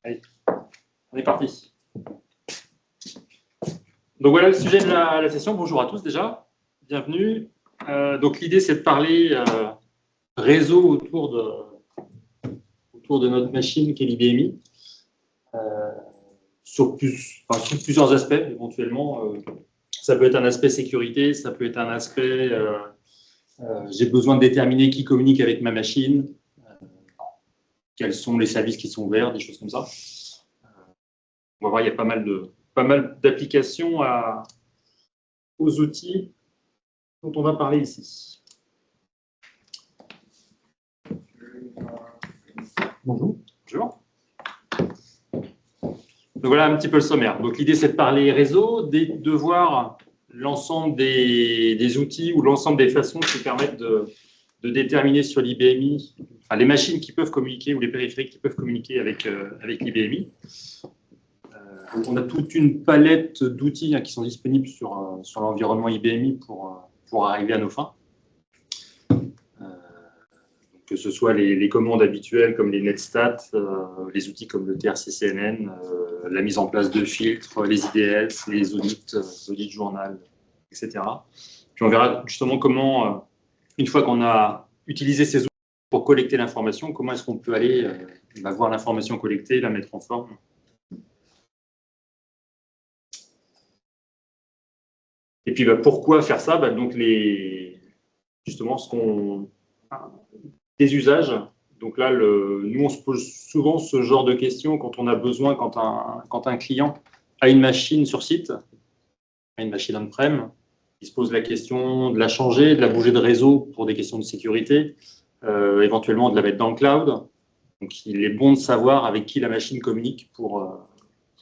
Allez, on est parti. Donc voilà le sujet de la session. Bonjour à tous déjà, bienvenue. Donc l'idée c'est de parler réseau autour de notre machine qui est l'IBMI, sur plusieurs aspects éventuellement. Ça peut être un aspect sécurité, ça peut être un aspect j'ai besoin de déterminer qui communique avec ma machine, quels sont les services qui sont ouverts, des choses comme ça. On va voir, il y a pas mal d'applications aux outils dont on va parler ici. Bonjour. Bonjour. Donc voilà un petit peu le sommaire. Donc l'idée c'est de parler réseau, de voir l'ensemble des outils ou l'ensemble des façons qui permettent de déterminer sur l'IBMI, enfin, les machines qui peuvent communiquer ou les périphériques qui peuvent communiquer avec l'IBMI. Donc on a toute une palette d'outils qui sont disponibles sur l'environnement IBMI pour arriver à nos fins. Que ce soit les commandes habituelles comme les netstat, les outils comme le TRC-CNN, la mise en place de filtres, les IDS, les audits journal, etc. Puis on verra justement comment, une fois qu'on a utilisé ces outils pour collecter l'information, comment est-ce qu'on peut aller voir l'information collectée, la mettre en forme. Et puis pourquoi faire ça? Donc justement, des usages. Donc là, nous, on se pose souvent ce genre de questions quand on a besoin, quand un client a une machine sur site, une machine on-prem, il se pose la question de la changer, de la bouger de réseau pour des questions de sécurité, éventuellement de la mettre dans le cloud. Donc il est bon de savoir avec qui la machine communique pour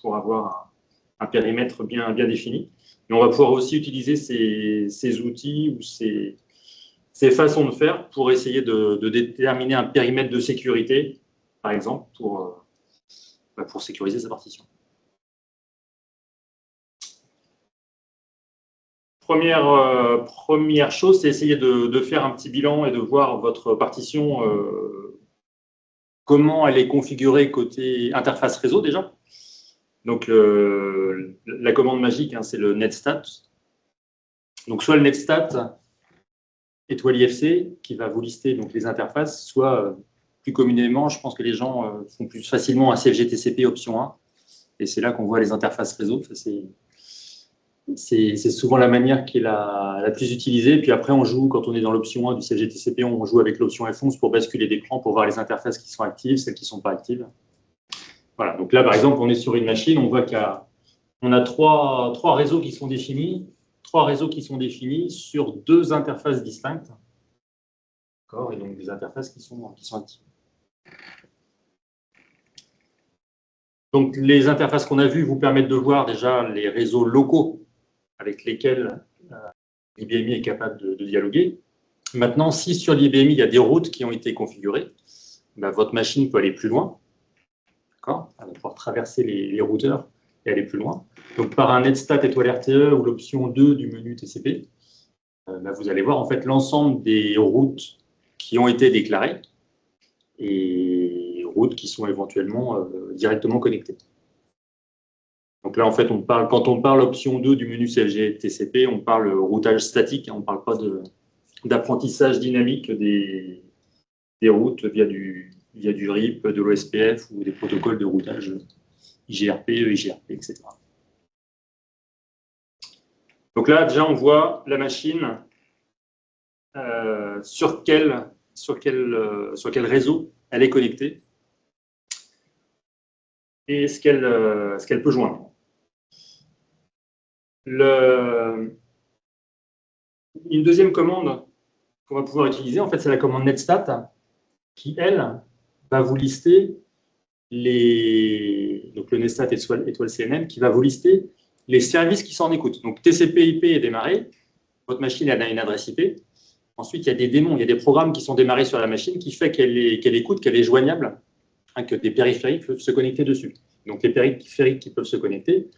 avoir un périmètre bien défini. Mais on va pouvoir aussi utiliser ces outils ou ces façons de faire pour essayer de déterminer un périmètre de sécurité, par exemple, pour sécuriser sa partition. Première chose, c'est essayer de faire un petit bilan et de voir votre partition, comment elle est configurée côté interface réseau déjà. Donc, la commande magique, c'est le netstat. Donc, soit le netstat étoile IFC qui va vous lister donc, les interfaces, soit plus communément, je pense que les gens font plus facilement un CFG-TCP option 1. Et c'est là qu'on voit les interfaces réseau. C'est souvent la manière qui est la plus utilisée. Puis après, on joue, quand on est dans l'option 1 du CFG-TCP, on joue avec l'option F11 pour basculer d'écran, pour voir les interfaces qui sont actives, celles qui ne sont pas actives. Voilà, donc là, par exemple, on est sur une machine, on voit qu'on a trois réseaux qui sont définis, sur deux interfaces distinctes. D'accord, et donc des interfaces qui sont actives. Donc, les interfaces qu'on a vues vous permettent de voir déjà les réseaux locaux avec lesquels l'IBMI est capable de dialoguer. Maintenant, si sur l'IBMI, il y a des routes qui ont été configurées, votre machine peut aller plus loin. D'accord, elle va pouvoir traverser les routeurs et aller plus loin. Donc, par un netstat étoile RTE ou l'option 2 du menu TCP, vous allez voir en fait l'ensemble des routes qui ont été déclarées et routes qui sont éventuellement directement connectées. Donc là, en fait, quand on parle option 2 du menu CFG TCP, on parle routage statique, on ne parle pas d'apprentissage dynamique des routes via du RIP, de l'OSPF ou des protocoles de routage IGRP, EIGRP, etc. Donc là, déjà, on voit la machine sur quel réseau elle est connectée et ce qu'elle peut joindre. Une deuxième commande qu'on va pouvoir utiliser, en fait, c'est la commande netstat qui, elle, va vous lister donc le netstat étoile CNN, qui va vous lister les services qui sont en écoute. Donc TCP/IP est démarré, votre machine elle a une adresse IP. Ensuite, il y a des démons, il y a des programmes qui sont démarrés sur la machine qui fait qu'elle écoute, qu'elle est joignable, que des périphériques peuvent se connecter dessus. Donc les périphériques qui peuvent se connecter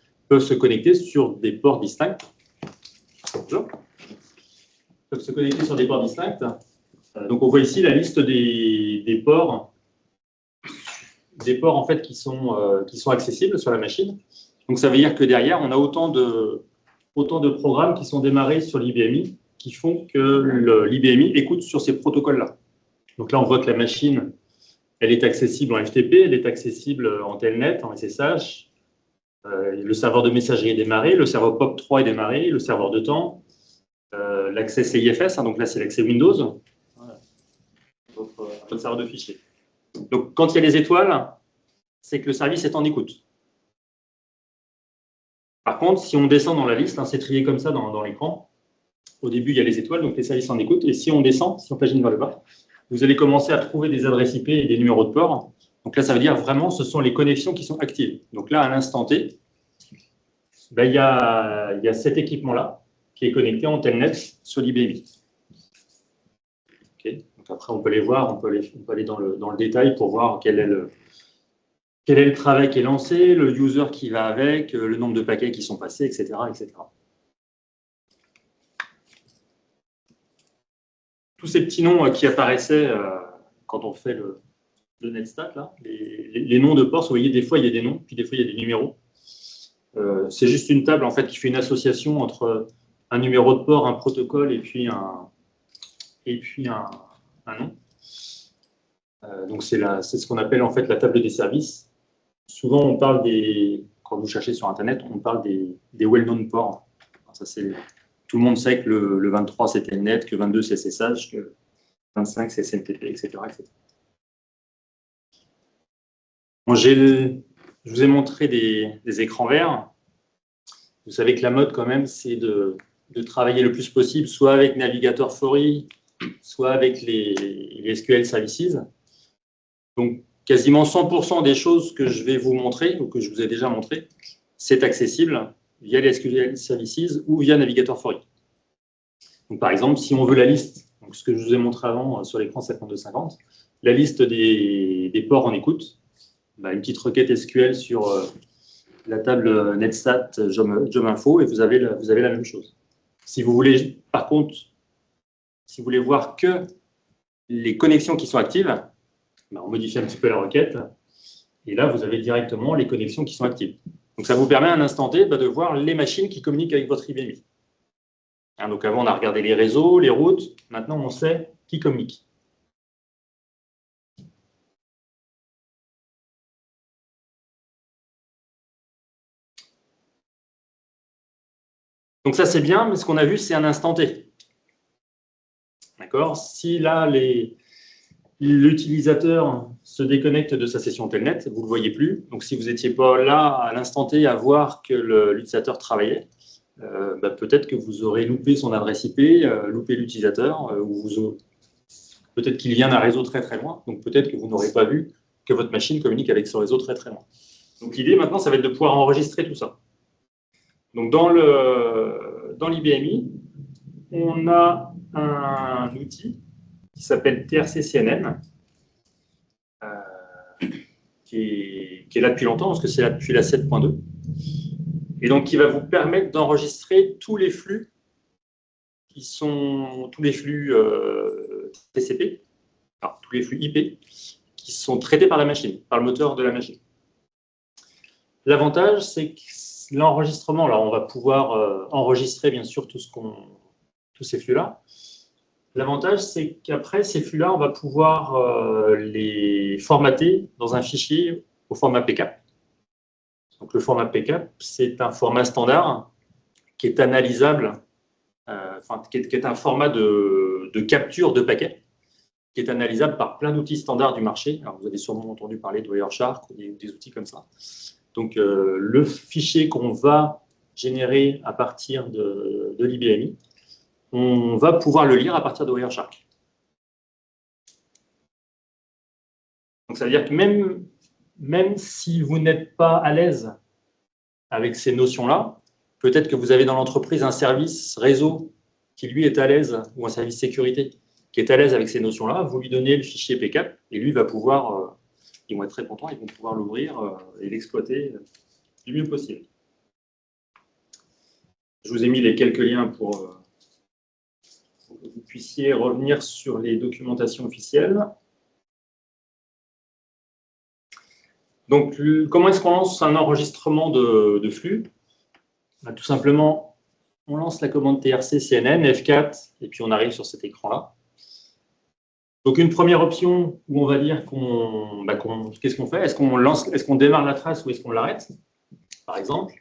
sur des ports distincts. Peuvent se connecter sur des ports distincts. Donc on voit ici la liste des ports des ports en fait, qui sont accessibles sur la machine. Donc, ça veut dire que derrière, on a autant de programmes qui sont démarrés sur l'IBMI qui font que l'IBMI écoute sur ces protocoles-là. Donc là, on voit que la machine, elle est accessible en FTP, elle est accessible en Telnet, en SSH. Le serveur de messagerie est démarré, le serveur POP3 est démarré, le serveur de temps, l'accès CIFS, hein, donc là, c'est l'accès Windows, voilà. Votre serveur de fichiers. Donc, quand il y a les étoiles, c'est que le service est en écoute. Par contre, si on descend dans la liste, hein, c'est trié comme ça dans l'écran. Au début, il y a les étoiles, donc les services en écoute. Et si on descend, si on pagine vers le bas, vous allez commencer à trouver des adresses IP et des numéros de port. Donc là, ça veut dire vraiment, ce sont les connexions qui sont actives. Donc là, à l'instant T, ben, il y a cet équipement-là qui est connecté en Telnet sur l'IBMI. Okay. Donc après, on peut les voir, on peut aller dans le détail pour voir quel est le travail qui est lancé, le user qui va avec, le nombre de paquets qui sont passés, etc., etc. Tous ces petits noms qui apparaissaient quand on fait le NetStat, là, les noms de ports, vous voyez, des fois, il y a des noms, puis des fois, il y a des numéros. C'est juste une table, en fait, qui fait une association entre un numéro de port, un protocole, et puis un nom. Donc, c'est ce qu'on appelle, en fait, la table des services. Souvent, on parle quand vous cherchez sur Internet, on parle des well-known ports. Ça, tout le monde sait que le 23, c'est Telnet, que 22, c'est SSH, que 25, c'est SNTP, etc. etc. Bon, je vous ai montré des écrans verts. Vous savez que la mode, quand même, c'est de travailler le plus possible, soit avec Navigator Fiori, soit avec les SQL Services. Donc, quasiment 100% des choses que je vais vous montrer, ou que je vous ai déjà montré, c'est accessible via les SQL Services ou via Navigator Fiori. Donc, par exemple, si on veut la liste, donc ce que je vous ai montré avant sur l'écran 5250, la liste des ports en écoute, bah, une petite requête SQL sur la table NetStat Job Info et vous avez la même chose. Si vous voulez, par contre, si vous voulez voir que les connexions qui sont actives, bah, on modifie un petit peu la requête et là, vous avez directement les connexions qui sont actives. Donc, ça vous permet à un instant T de voir les machines qui communiquent avec votre IBMI. Hein, donc, avant, on a regardé les réseaux, les routes. Maintenant, on sait qui communique. Donc ça, c'est bien, mais ce qu'on a vu, c'est un instant T. D'accord? Si là, l'utilisateur se déconnecte de sa session Telnet, vous ne le voyez plus. Donc si vous n'étiez pas là à l'instant T à voir que l'utilisateur travaillait, bah, peut-être que vous aurez loupé son adresse IP, loupé l'utilisateur, ou peut-être qu'il vient d'un réseau très très loin. Donc peut-être que vous n'aurez pas vu que votre machine communique avec ce réseau très très loin. Donc l'idée maintenant, ça va être de pouvoir enregistrer tout ça. Donc, dans l'IBMI, on a un outil qui s'appelle TRC-CNN, qui est là depuis longtemps, parce que c'est là depuis la 7.2, et donc qui va vous permettre d'enregistrer tous les flux TCP, alors, tous les flux IP, qui sont traités par la machine, par le moteur de la machine. L'avantage, c'est que l'enregistrement, alors on va pouvoir enregistrer bien sûr tous ces flux-là. L'avantage, c'est qu'après ces flux-là, on va pouvoir les formater dans un fichier au format PCAP. Donc le format PCAP, c'est un format standard qui est analysable, qui est un format de capture de paquets, qui est analysable par plein d'outils standards du marché. Alors, vous avez sûrement entendu parler de Wireshark ou des outils comme ça. Donc, le fichier qu'on va générer à partir de l'IBMI, on va pouvoir le lire à partir de Wireshark. Donc, ça veut dire que même si vous n'êtes pas à l'aise avec ces notions-là, peut-être que vous avez dans l'entreprise un service réseau qui, lui, est à l'aise, ou un service sécurité qui est à l'aise avec ces notions-là, vous lui donnez le fichier PCAP et lui va pouvoir, ils vont être très contents, ils vont pouvoir l'ouvrir et l'exploiter du mieux possible. Je vous ai mis les quelques liens pour que vous puissiez revenir sur les documentations officielles. Donc, comment est-ce qu'on lance un enregistrement de flux? Tout simplement, on lance la commande trc cnn, F4, et puis on arrive sur cet écran-là. Donc, une première option où on va dire qu'est-ce qu'on fait? Est-ce qu'on démarre la trace ou est-ce qu'on l'arrête, par exemple?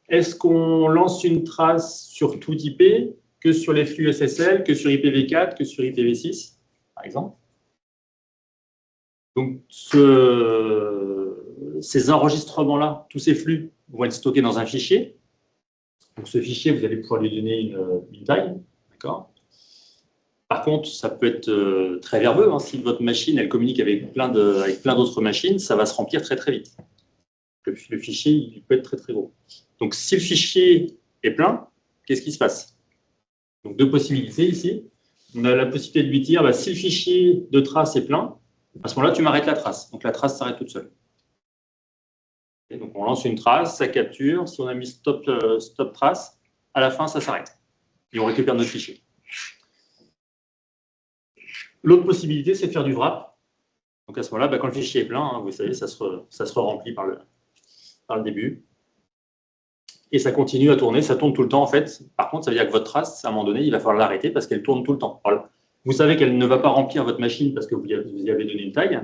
Est-ce qu'on lance une trace sur tout IP, que sur les flux SSL, que sur IPv4, que sur IPv6, par exemple? Donc, ces enregistrements-là, tous ces flux vont être stockés dans un fichier. Donc, ce fichier, vous allez pouvoir lui donner une taille, d'accord? Par contre, ça peut être très verbeux. Hein. Si votre machine, elle communique avec plein d'autres machines, ça va se remplir très, très vite. Le fichier, il peut être très, très gros. Donc, si le fichier est plein, qu'est-ce qui se passe? Donc, deux possibilités ici. On a la possibilité de lui dire, si le fichier de trace est plein, à ce moment-là, tu m'arrêtes la trace. Donc, la trace s'arrête toute seule. Et donc, on lance une trace, ça capture. Si on a mis stop trace, à la fin, ça s'arrête. Et on récupère notre fichier. L'autre possibilité, c'est de faire du wrap. Donc, à ce moment-là, quand le fichier est plein, hein, vous savez, ça se remplit par le début. Et ça continue à tourner, ça tourne tout le temps, en fait. Par contre, ça veut dire que votre trace, à un moment donné, il va falloir l'arrêter parce qu'elle tourne tout le temps. Alors, vous savez qu'elle ne va pas remplir votre machine parce que vous y avez donné une taille,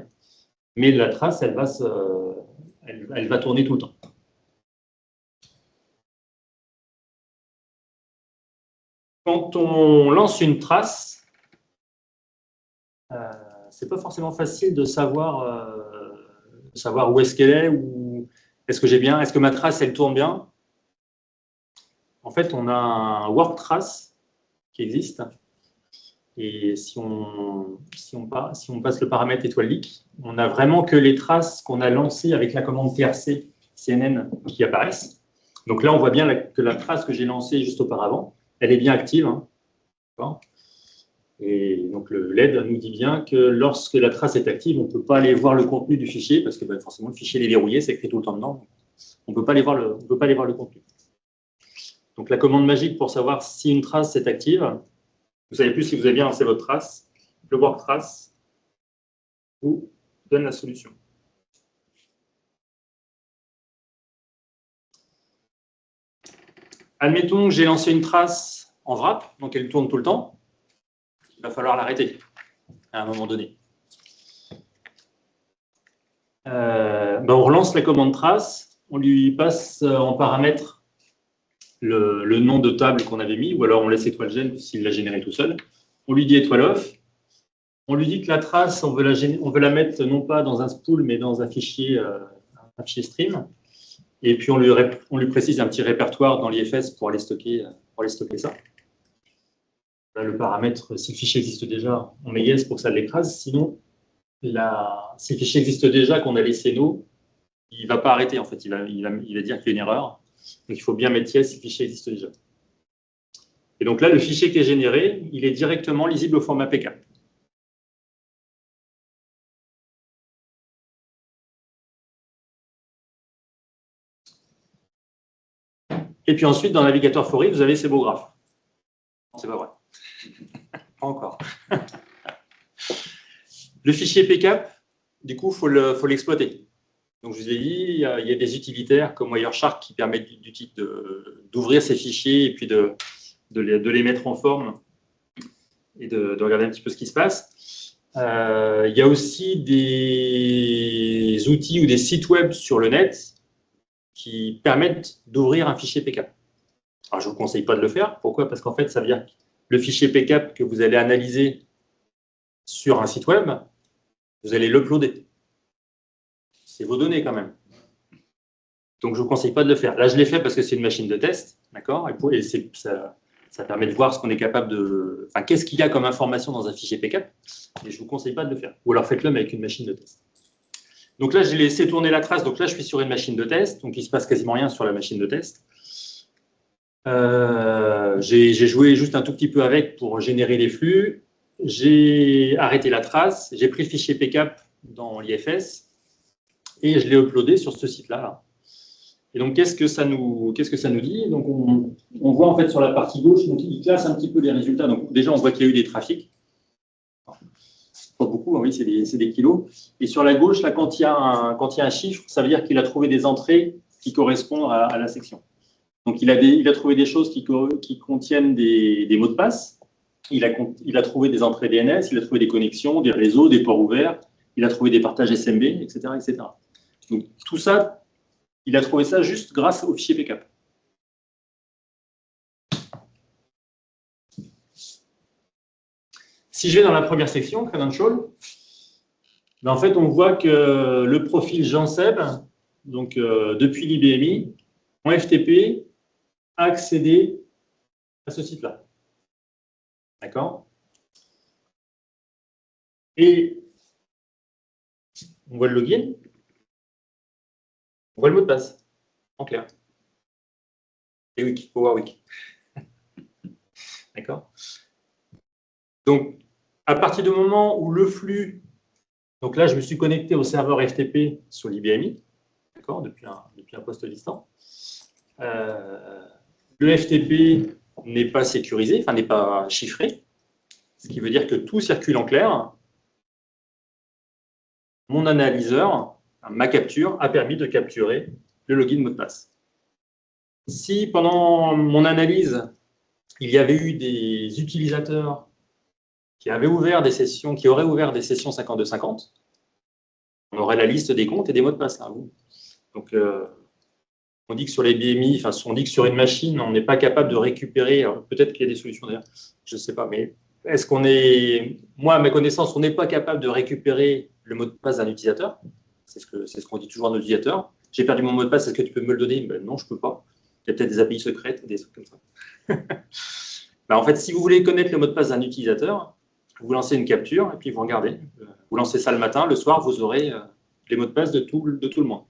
mais la trace, elle va tourner tout le temps. Quand on lance une trace, c'est pas forcément facile de savoir où est-ce qu'elle est, ou est-ce que ma trace, elle tourne bien. En fait, on a un work trace qui existe. Et si on passe le paramètre étoile leak, on n'a vraiment que les traces qu'on a lancées avec la commande trc cnn qui apparaissent. Donc là, on voit bien que la trace que j'ai lancée juste auparavant, elle est bien active. Hein. Et donc le LED nous dit bien que lorsque la trace est active, on ne peut pas aller voir le contenu du fichier parce que forcément le fichier est verrouillé, c'est écrit tout le temps dedans. On ne peut pas aller voir le contenu. Donc la commande magique pour savoir si une trace est active, vous ne savez plus si vous avez bien lancé votre trace, le work trace vous donne la solution. Admettons que j'ai lancé une trace en wrap, donc elle tourne tout le temps. Il va falloir l'arrêter à un moment donné. On relance la commande trace, on lui passe en paramètre le nom de table qu'on avait mis, ou alors on laisse étoile gen s'il l'a généré tout seul. On lui dit étoile off. On lui dit que la trace, on veut la mettre non pas dans un spool, mais dans un fichier stream. Et puis on lui précise un petit répertoire dans l'IFS pour aller stocker ça. Là, le paramètre, si le fichier existe déjà, on met yes pour que ça l'écrase. Sinon, si le fichier existe déjà, qu'on a laissé no, il ne va pas arrêter en fait. Il va dire qu'il y a une erreur. Donc il faut bien mettre yes si le fichier existe déjà. Et donc là, le fichier qui est généré, il est directement lisible au format PK. Et puis ensuite, dans le navigateur Fori, vous avez ces beaux graphes. Non, c'est pas vrai. Pas encore. Le fichier PCAP, du coup, il faut l'exploiter. Donc, je vous ai dit, il y a des utilitaires comme Wireshark qui permettent d'ouvrir ces fichiers et puis de les mettre en forme et de regarder un petit peu ce qui se passe. Il y a aussi des outils ou des sites web sur le net qui permettent d'ouvrir un fichier PCAP. Alors, je ne vous conseille pas de le faire. Pourquoi? Parce qu'en fait, ça veut dire que le fichier PCAP que vous allez analyser sur un site web, vous allez l'uploader. C'est vos données quand même. Donc, je ne vous conseille pas de le faire. Là, je l'ai fait parce que c'est une machine de test, d'accord? Et ça permet de voir ce qu'on est capable de... Enfin, qu'est-ce qu'il y a comme information dans un fichier PCAP? Et je ne vous conseille pas de le faire. Ou alors, faites-le, mais avec une machine de test. Donc là, j'ai laissé tourner la trace. Donc là, je suis sur une machine de test. Donc, il ne se passe quasiment rien sur la machine de test. J'ai joué juste un tout petit peu avec pour générer les flux. J'ai arrêté la trace. J'ai pris le fichier PCAP dans l'IFS et je l'ai uploadé sur ce site-là. Et donc, qu'est-ce que ça nous dit? Donc, on voit en fait sur la partie gauche, donc il classe un petit peu les résultats. Donc, déjà, on voit qu'il y a eu des trafics. Pas beaucoup, oui, c'est des kilos. Et sur la gauche, là, quand il y a un chiffre, ça veut dire qu'il a trouvé des entrées qui correspondent à la section. Donc, il a trouvé des choses qui contiennent des mots de passe. Il a trouvé des entrées DNS, il a trouvé des connexions, des réseaux, des ports ouverts. Il a trouvé des partages SMB, etc., etc. Donc, tout ça, il a trouvé ça juste grâce au fichier PCAP. Si je vais dans la première section, Credential, ben en fait, on voit que le profil Jean-Seb, donc depuis l'IBMI, en FTP, a accédé à ce site-là. D'accord? Et on voit le login, on voit le mot de passe, en clair. Et Wiki, Power Wiki. D'accord? Donc, à partir du moment où le flux, donc là, je me suis connecté au serveur FTP sur l'IBMI, d'accord, depuis un poste distant. Le FTP n'est pas sécurisé, enfin n'est pas chiffré, ce qui veut dire que tout circule en clair. Mon analyseur, ma capture, a permis de capturer le login mot de passe. Si pendant mon analyse, il y avait eu des utilisateurs qui auraient ouvert des sessions 5250, on aurait la liste des comptes et des mots de passe là. Donc, on dit que sur les BMI, enfin, on dit que sur une machine, on n'est pas capable de récupérer. Peut-être qu'il y a des solutions d'ailleurs, je ne sais pas, mais est-ce qu'on est, moi, à ma connaissance, on n'est pas capable de récupérer le mot de passe d'un utilisateur. C'est ce qu'on dit toujours à nos utilisateurs. J'ai perdu mon mot de passe, est-ce que tu peux me le donner? Ben, non, je ne peux pas. Il y a peut-être des API secrètes, des trucs comme ça. Ben, en fait, si vous voulez connaître le mot de passe d'un utilisateur, vous lancez une capture et puis vous regardez. Vous lancez ça le matin, le soir, vous aurez les mots de passe de tout le monde.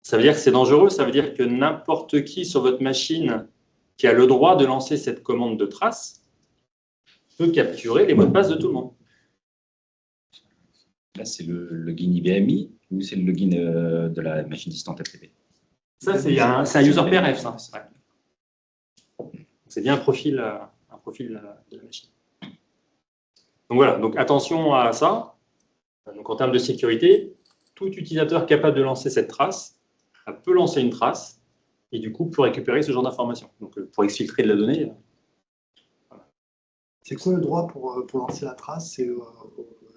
Ça veut dire que c'est dangereux, ça veut dire que n'importe qui sur votre machine qui a le droit de lancer cette commande de trace peut capturer les mots de passe de tout le monde. Là, c'est le login IBMI ou c'est le login de la machine distante FTP? Ça, c'est un user PRF, ça. Ouais. C'est bien un profil de la machine. Donc voilà, donc attention à ça. Donc en termes de sécurité, tout utilisateur capable de lancer cette trace peut lancer une trace et du coup peut récupérer ce genre d'informations. Donc pour exfiltrer de la donnée. Voilà. C'est quoi le droit pour lancer la trace?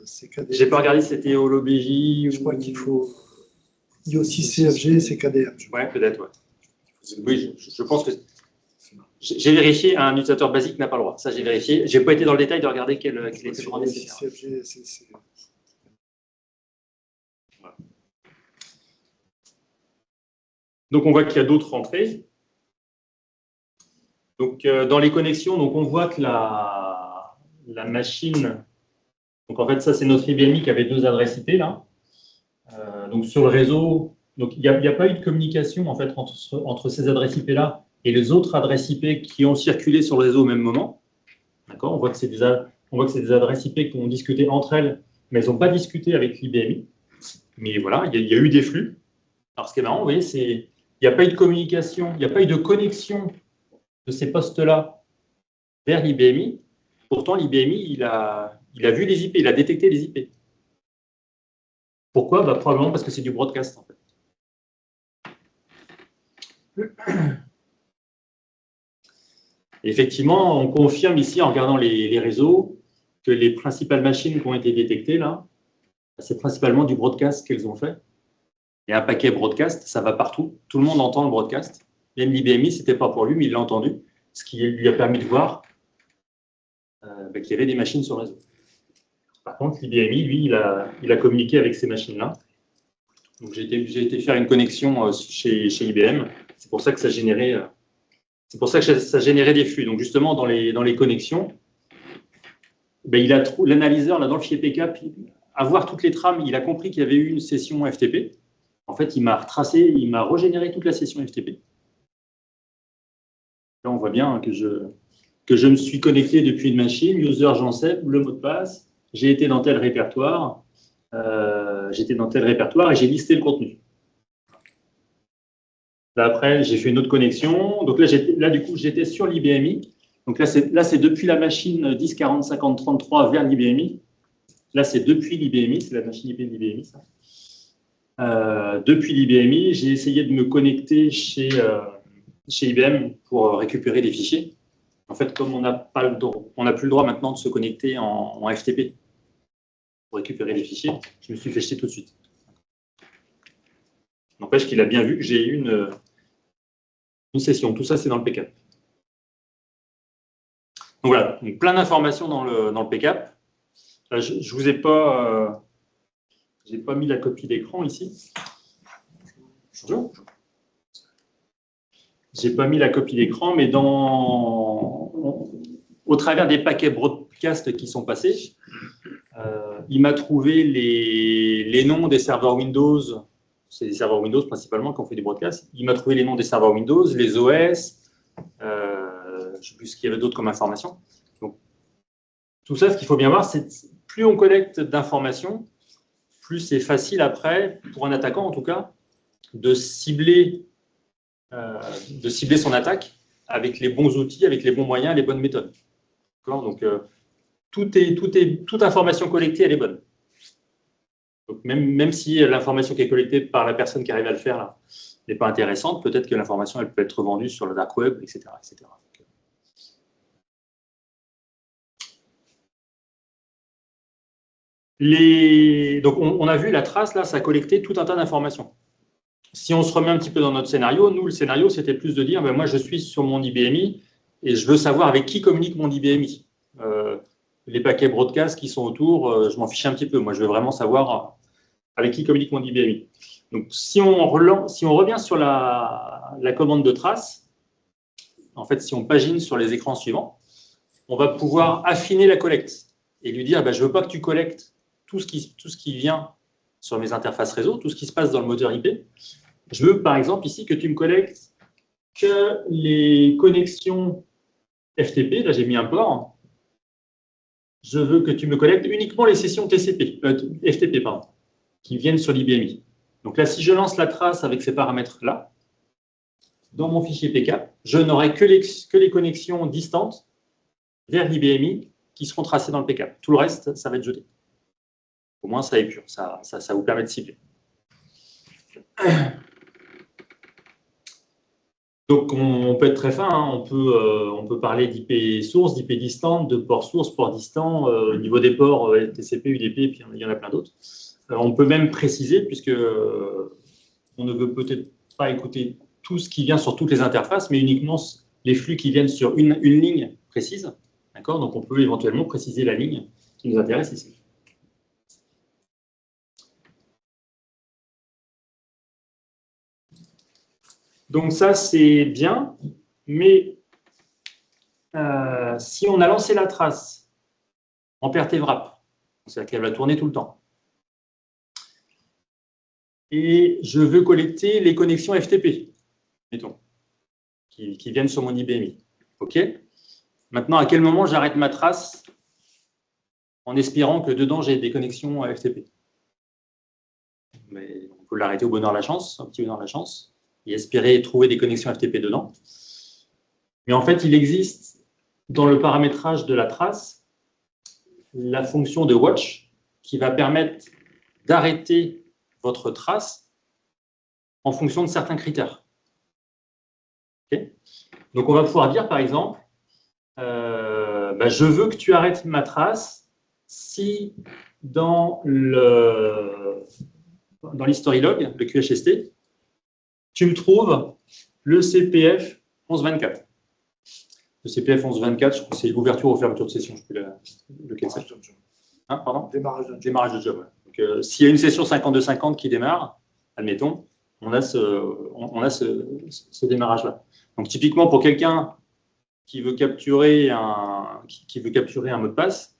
C'est KDM. J'ai pas regardé si c'était au LOBJ. Je crois qu'il faut IO6CFG, c'est KDM. Ouais, peut-être, ouais. Oui, je pense que j'ai vérifié, un utilisateur basique n'a pas le droit. Ça, j'ai vérifié. J'ai pas été dans le détail de regarder quel était le droit nécessaire. Voilà. Donc, on voit qu'il y a d'autres entrées. Donc, dans les connexions, donc on voit que la machine. Donc, en fait, ça, c'est notre IBMI qui avait deux adresses IP, là. Donc, sur le réseau, donc il n'y a pas eu de communication, en fait, entre ces adresses IP-là et les autres adresses IP qui ont circulé sur le réseau au même moment. D'accord? On voit que c'est des adresses IP qui ont discuté entre elles, mais elles n'ont pas discuté avec l'IBMI. Mais voilà, il y a eu des flux. Alors, ce qui est marrant, vous voyez, il n'y a pas eu de communication, il n'y a pas eu de connexion de ces postes-là vers l'IBMI. Pourtant, l'IBMI, il a vu les IP, il a détecté les IP. Pourquoi? Bah, probablement parce que c'est du broadcast, en fait. Effectivement, on confirme ici, en regardant les réseaux, que les principales machines qui ont été détectées, là, c'est principalement du broadcast qu'elles ont fait. Et un paquet broadcast, ça va partout. Tout le monde entend le broadcast. Même l'IBMI, ce n'était pas pour lui, mais il l'a entendu, ce qui lui a permis de voir qu'il y avait des machines sur le réseau. Par contre, l'IBMI, lui, il a communiqué avec ces machines-là. Donc, j'ai été faire une connexion chez IBM. C'est pour ça que ça générait des flux. Donc, justement, dans les connexions, l'analyseur, là, dans le fichier PCAP, à voir toutes les trames, il a compris qu'il y avait eu une session FTP. En fait, il m'a régénéré toute la session FTP. Là, on voit bien que je me suis connecté depuis une machine, user Jean-Seb, le mot de passe, j'ai été dans tel répertoire, et j'ai listé le contenu. Là, après, j'ai fait une autre connexion. Donc là, du coup, j'étais sur l'IBMI. Donc là, c'est depuis la machine 10 40 50 33 vers l'IBMI. Là, c'est depuis l'IBMI, c'est la machine IP de l'IBMI, ça. Depuis l'IBMI, j'ai essayé de me connecter chez IBM pour récupérer des fichiers. En fait, comme on n'a plus le droit maintenant de se connecter en FTP pour récupérer les fichiers, je me suis fait jeter tout de suite. N'empêche qu'il a bien vu que j'ai eu une session. Tout ça, c'est dans le PCAP. Donc voilà, donc plein d'informations dans le PCAP. Là, je ne vous ai pas... j'ai pas mis la copie d'écran ici. Bonjour. J'ai pas mis la copie d'écran, mais au travers des paquets broadcast qui sont passés, il m'a trouvé les noms des serveurs Windows. C'est des serveurs Windows principalement qui ont fait des broadcasts. Il m'a trouvé les noms des serveurs Windows, les OS, je ne sais plus ce qu'il y avait d'autre comme information. Donc, tout ça, ce qu'il faut bien voir, c'est plus on collecte d'informations, plus c'est facile après, pour un attaquant en tout cas, de cibler son attaque avec les bons outils, avec les bons moyens, les bonnes méthodes. Donc, toute information collectée, elle est bonne. Donc, même si l'information qui est collectée par la personne qui arrive à le faire là n'est pas intéressante, peut-être que l'information elle peut être revendue sur le dark web, etc. etc. Donc, on a vu la trace, là, ça a collecté tout un tas d'informations. Si on se remet un petit peu dans notre scénario, nous, le scénario, c'était plus de dire, ben, moi, je suis sur mon IBMI et je veux savoir avec qui communique mon IBMI. Les paquets broadcast qui sont autour, je m'en fiche un petit peu. Moi, je veux vraiment savoir avec qui communique mon IBMI. Donc, si on revient sur la commande de trace, en fait, si on pagine sur les écrans suivants, on va pouvoir affiner la collecte et lui dire, ben, je ne veux pas que tu collectes tout ce qui vient sur mes interfaces réseau, tout ce qui se passe dans le moteur IP. Je veux, par exemple, ici, que tu me collectes que les connexions FTP. Là, j'ai mis un port. Je veux que tu me collectes uniquement les sessions FTP, pardon, qui viennent sur l'IBMI. Donc là, si je lance la trace avec ces paramètres-là, dans mon fichier PCAP, je n'aurai que les connexions distantes vers l'IBMI qui seront tracées dans le PCAP. Tout le reste, ça va être jeté. Au moins, ça épure. Ça vous permet de cibler. Donc, on peut être très fin. Hein. On peut parler d'IP source, d'IP distante, de port source, port distant, au niveau des ports TCP, UDP, puis il y en a plein d'autres. On peut même préciser, puisque on ne veut peut-être pas écouter tout ce qui vient sur toutes les interfaces, mais uniquement les flux qui viennent sur une ligne précise. D'accord ? Donc, on peut éventuellement préciser la ligne qui nous intéresse ici. Donc ça, c'est bien, mais si on a lancé la trace en pertévrap, c'est-à-dire qu'elle va tourner tout le temps, et je veux collecter les connexions FTP, mettons, qui viennent sur mon IBMI. OK ? Maintenant, à quel moment j'arrête ma trace en espérant que dedans, j'ai des connexions FTP ? Mais on peut l'arrêter au bonheur de la chance, un petit bonheur de la chance, et espérer trouver des connexions FTP dedans. Mais en fait, il existe dans le paramétrage de la trace la fonction de watch qui va permettre d'arrêter votre trace en fonction de certains critères. Okay ? Donc, on va pouvoir dire, par exemple, je veux que tu arrêtes ma trace si dans l'history log, le QHST, tu me trouves le CPF 1124. Le CPF 1124, je crois que c'est l'ouverture ou fermeture de session. Je ne sais plus lequel c'est. Hein, pardon ? Démarrage de job. Démarrage de job. Ouais. Donc, s'il y a une session 52-50 qui démarre, admettons, on a ce démarrage-là. Donc, typiquement, pour quelqu'un qui veut capturer un mot de passe,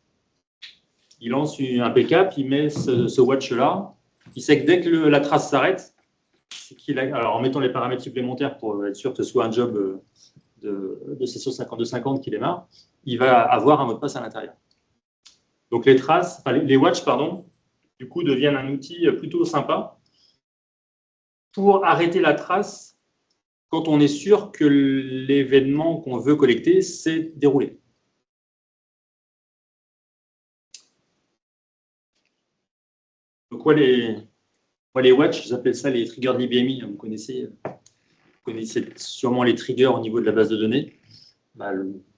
il lance un PCAP, il met ce watch-là, il sait que dès que la trace s'arrête, alors en mettant les paramètres supplémentaires pour être sûr que ce soit un job de session 52-50 qui démarre, il va avoir un mot de passe à l'intérieur. Donc les watch, du coup, deviennent un outil plutôt sympa pour arrêter la trace quand on est sûr que l'événement qu'on veut collecter s'est déroulé. Donc, les watch, j'appelle ça les triggers de l'IBMI. Vous connaissez sûrement les triggers au niveau de la base de données. Bah,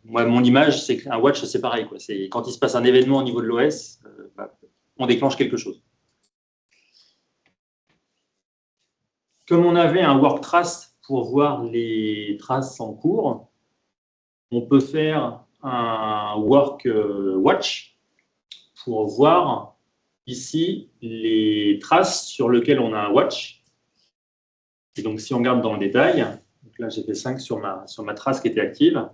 moi, mon image, c'est qu'un watch, c'est pareil. C'est quand il se passe un événement au niveau de l'OS, on déclenche quelque chose. Comme on avait un work trace pour voir les traces en cours, on peut faire un work watch pour voir ici les traces sur lesquelles on a un watch. Et donc, si on regarde dans le détail, donc là, j'ai fait 5 sur ma trace qui était active,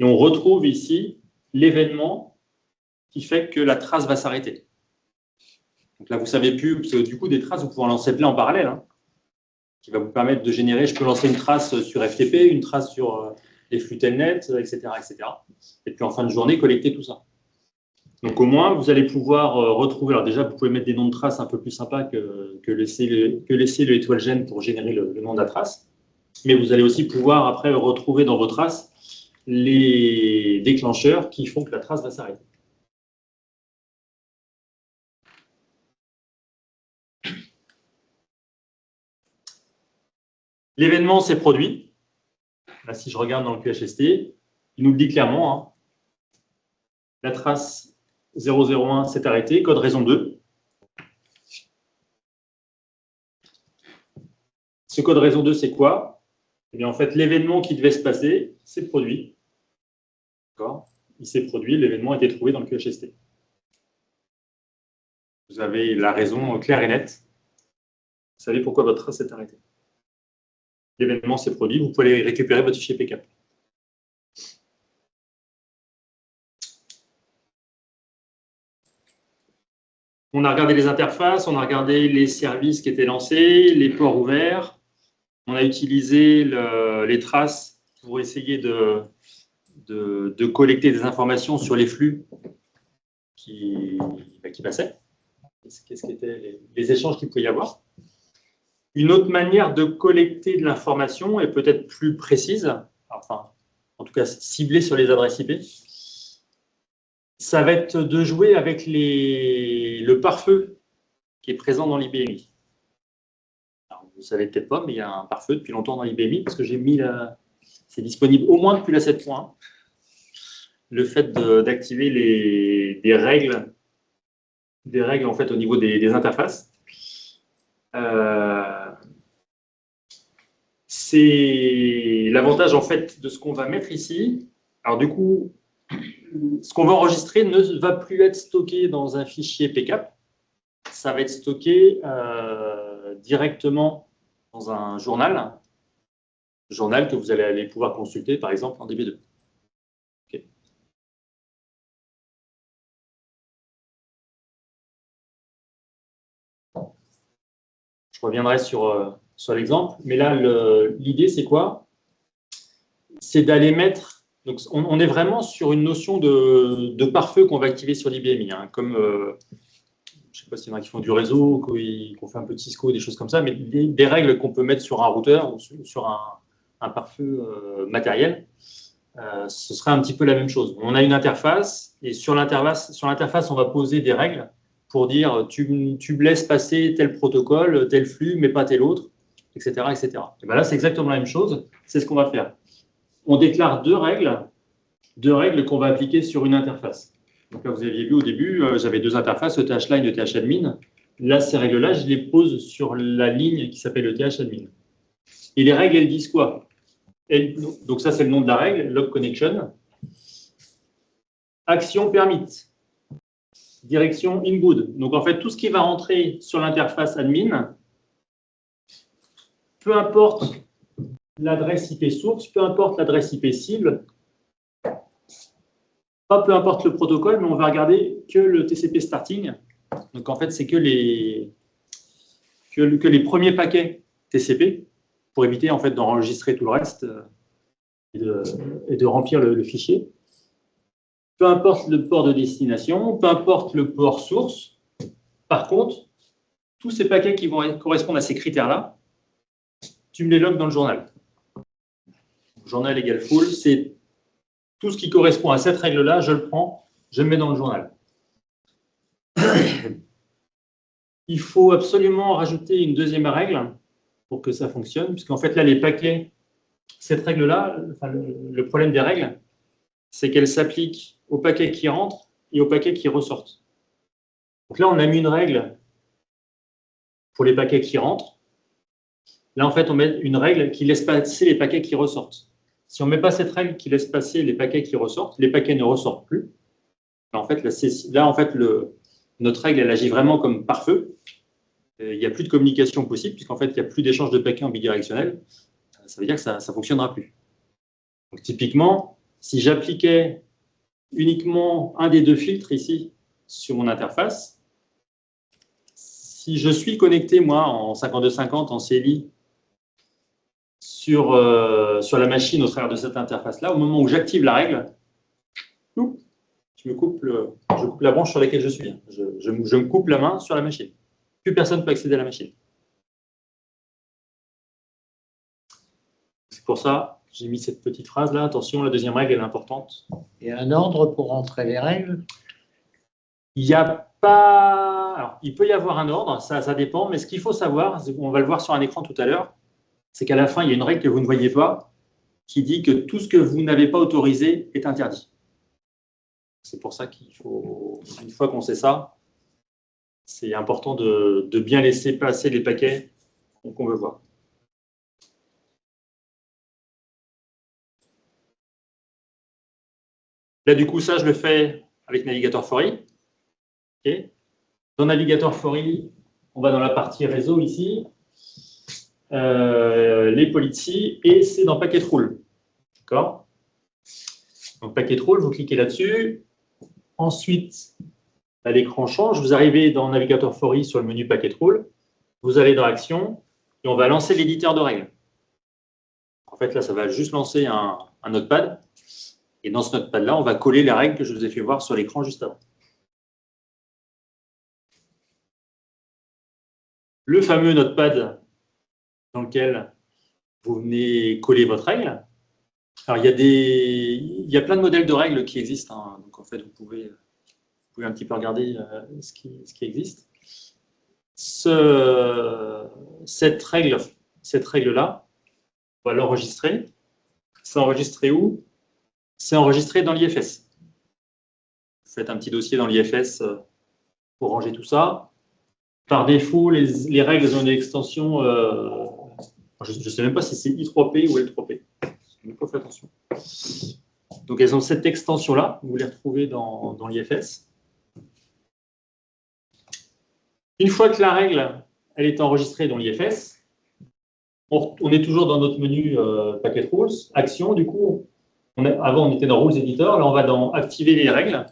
et on retrouve ici l'événement qui fait que la trace va s'arrêter. Donc là, vous ne savez plus, parce que du coup, des traces, vous pouvez en lancer plein en parallèle, hein, qui va vous permettre de générer, je peux lancer une trace sur FTP, une trace sur les flux Telnet, etc., etc. Et puis en fin de journée, collecter tout ça. Donc au moins, vous allez pouvoir retrouver, alors déjà, vous pouvez mettre des noms de traces un peu plus sympas que laisser le étoile gène pour générer le nom de la trace. Mais vous allez aussi pouvoir après retrouver dans vos traces les déclencheurs qui font que la trace va s'arrêter. L'événement s'est produit. Là, si je regarde dans le QHST, il nous le dit clairement. Hein. La trace 001 s'est arrêtée, code raison 2. Ce code raison 2, c'est quoi? Eh bien, en fait, l'événement qui devait se passer s'est produit. Il s'est produit, l'événement a été trouvé dans le QHST. Vous avez la raison claire et nette. Vous savez pourquoi votre trace s'est arrêtée. L'événement s'est produit, vous pouvez aller récupérer votre fichier PCAP. On a regardé les interfaces, on a regardé les services qui étaient lancés, les ports ouverts. On a utilisé les traces pour essayer de collecter des informations sur les flux qui passaient. Qu'est-ce qu'étaient les échanges qu'il pouvait y avoir. Une autre manière de collecter de l'information est peut-être plus précise, enfin, en tout cas ciblée sur les adresses IP. Ça va être de jouer avec le pare-feu qui est présent dans l'IBMI. Vous ne savez peut-être pas, mais il y a un pare-feu depuis longtemps dans l'IBMI parce que j'ai mis c'est disponible au moins depuis la 7.1. Le fait d'activer des règles en fait au niveau des interfaces. C'est l'avantage en fait de ce qu'on va mettre ici. Alors du coup, ce qu'on va enregistrer ne va plus être stocké dans un fichier PCAP. Ça va être stocké directement dans un journal que vous allez aller pouvoir consulter par exemple en DB2. Okay. Je reviendrai sur l'exemple, mais là, l'idée, c'est quoi? C'est d'aller mettre... Donc, on est vraiment sur une notion de pare-feu qu'on va activer sur l'IBMI, hein, comme, je ne sais pas s'il y en a qui font du réseau, qu'on fait un peu de Cisco, des choses comme ça, mais des règles qu'on peut mettre sur un routeur ou sur un pare-feu matériel, ce serait un petit peu la même chose. On a une interface, et sur l'interface, on va poser des règles pour dire tu me laisses passer tel protocole, tel flux, mais pas tel autre, etc. etc. Et bien là, c'est exactement la même chose. C'est ce qu'on va faire. On déclare deux règles qu'on va appliquer sur une interface. Donc là, vous aviez vu au début, j'avais deux interfaces, ETH-Line et ETH-Admin. Là, ces règles-là, je les pose sur la ligne qui s'appelle ETH-Admin. Et les règles, elles disent quoi? Donc ça, c'est le nom de la règle, log connection. Action permit. Direction ingood. Donc en fait, tout ce qui va rentrer sur l'interface admin, peu importe l'adresse IP source, peu importe l'adresse IP cible, pas peu importe le protocole, mais on va regarder que le TCP starting. Donc en fait, c'est que les premiers paquets TCP pour éviter en fait d'enregistrer tout le reste et de remplir le fichier. Peu importe le port de destination, peu importe le port source. Par contre, tous ces paquets qui vont correspondre à ces critères-là, tu me les logs dans le journal. Journal égale full, c'est tout ce qui correspond à cette règle-là, je le prends, je le mets dans le journal. il faut absolument rajouter une deuxième règle pour que ça fonctionne, puisqu'en fait, là, les paquets, cette règle-là, enfin, le problème des règles, c'est qu'elles s'appliquent aux paquets qui rentrent et aux paquets qui ressortent. Donc là, on a mis une règle pour les paquets qui rentrent. Là, en fait, on met une règle qui laisse passer les paquets qui ressortent. Si on ne met pas cette règle qui laisse passer les paquets qui ressortent, les paquets ne ressortent plus. En fait, notre règle, elle agit vraiment comme pare-feu. Il n'y a plus de communication possible, puisqu'en fait, il n'y a plus d'échange de paquets en bidirectionnel. Ça veut dire que ça ne fonctionnera plus. Donc, typiquement, si j'appliquais uniquement un des deux filtres ici sur mon interface, si je suis connecté, moi, en 5250, en CLI, sur la machine au travers de cette interface-là, au moment où j'active la règle, je coupe la branche sur laquelle je suis. Je me coupe la main sur la machine. Plus personne ne peut accéder à la machine. C'est pour ça que j'ai mis cette petite phrase-là. Attention, la deuxième règle, elle est importante. Il y a un ordre pour entrer les règles? Il n'y a pas... Alors, il peut y avoir un ordre, ça dépend, mais ce qu'il faut savoir, on va le voir sur un écran tout à l'heure, c'est qu'à la fin, il y a une règle que vous ne voyez pas qui dit que tout ce que vous n'avez pas autorisé est interdit. C'est pour ça qu'il faut, une fois qu'on sait ça, c'est important de bien laisser passer les paquets qu'on veut voir. Là, du coup, ça, je le fais avec Navigator Fiori. Okay. Dans Navigator Fiori, on va dans la partie réseau ici, les policies, et c'est dans Packet Rule. D'accord? Donc, Packet Rule, vous cliquez là-dessus. Ensuite, l'écran change. Vous arrivez dans Navigator Fiori sur le menu Packet Rule. Vous allez dans Action et on va lancer l'éditeur de règles. En fait, là, ça va juste lancer un notepad. Et dans ce notepad-là, on va coller les règles que je vous ai fait voir sur l'écran juste avant. Le fameux notepad dans lequel vous venez coller votre règle. Alors, il y a plein de modèles de règles qui existent. Hein. Donc, en fait, vous pouvez un petit peu regarder ce qui existe. Cette règle-là, on va l'enregistrer. C'est enregistré où? C'est enregistré dans l'IFS. Vous faites un petit dossier dans l'IFS pour ranger tout ça. Par défaut, les règles ont une extension, je ne sais même pas si c'est I3P ou L3P. Je n'ai pas fait attention. Donc, elles ont cette extension-là. Vous les retrouvez dans l'IFS. Une fois que la règle elle est enregistrée dans l'IFS, on est toujours dans notre menu Packet Rules, Action. Du coup, avant, on était dans Rules Editor. Là, on va dans Activer les règles.